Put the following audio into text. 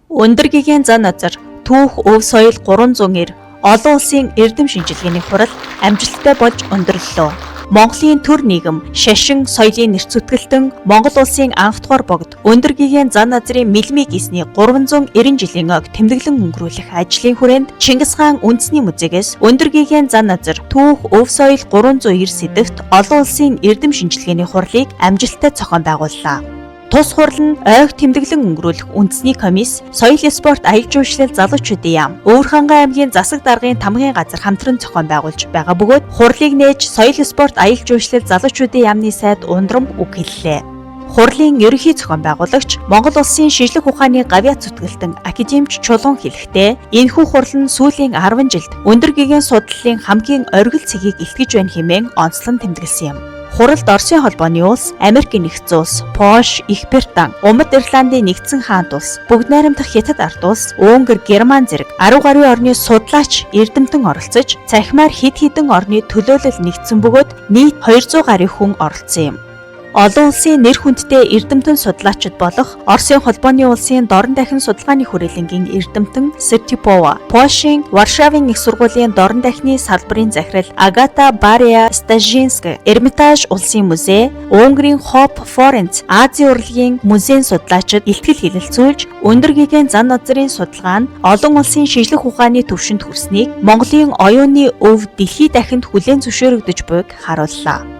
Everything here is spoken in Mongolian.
Өндөр гэгээн зан назар, түүх, өв соёл 390, олон улсын эрдэм шинжилгээний хурал амжилттай болж өндөрлөлөө. Монголын төр нийгэм, шашин, соёлын нэрцүтгэлтэн Монгол улсын анх дугаар богд өндөр гэгээн зан назрын мэлмиг гисний 390 жилийн ог тэмдэглэн өнгөрүүлэх ажлын хүрээнд Чингис хаан үндэсний музейгээс өндөр гэгээн зан назар, түүх, өв соёл 390 сэдвт олон улсын эрдэм шинжилгээний хурлыг амжилттай зохион байгууллаа. Тус хурал нь ойг тэмдэглэн өнгөрүүлэх үндэсний комисс, соёл спорт аялал жуулчлал залуучуудын яам, Өвөрхангай аймгийн засаг даргын тамгын газар хамтран зохион байгуулж байгаа бөгөөд хурлыг нээж соёл спорт аялал жуулчлал залуучуудын яамны сайд ундрам үг хэллээ. Хурлын ерөнхий зохион байгуулагч Монгол улсын шинжлэх ухааны гавьяа зүтгэлтэн академич Чулуун хэлэхдээ энэхүү хурал нь сүүлийн 10 жилд өндөр гэгээн судлалын хамгийн оргил цэгийг илтгэж байна хэмээн онцлон тэмдэглэсэн юм. Хуралд Оросын холбооны улс, Америкийн нэгдсэн улс, Польш, Их Британи, Умад Ирландын нэгдсэн хаант улс, Бүгд найрамдах Хятад ард улс, Унгар, Герман зэрэг 10 гаруй орны судлаач эрдэмтэн оролцож, цахимаар хэд хэдэн орны төлөөлөл нэгдсэн бөгөөд нийт 200 гаруй хүн оролцсон юм. Олон улсын нэр хүндтэй эрдэмтэн судлаачид болох Оросын холбооны улсын дорн дахин судалгааны хүрээлэнгийн эрдэмтэн Сертипова, Польшийн Варшавын их сургуулийн дорн дахины салбарын захирал Агата Бария Стажинска, Эрмитаж улсын музей, Унгарын Хоп Форенц Азийн урлагийн музейн судлаачид илтгэл хэлэлцүүлж, өндөр гэгээн зан назрын судалгаа нь олон улсын шинжлэх ухааны түвшинд хүрснийг Монголын оюуны өв дэлхий дахинд хүлээн зөвшөөрөгдөж буйг харууллаа.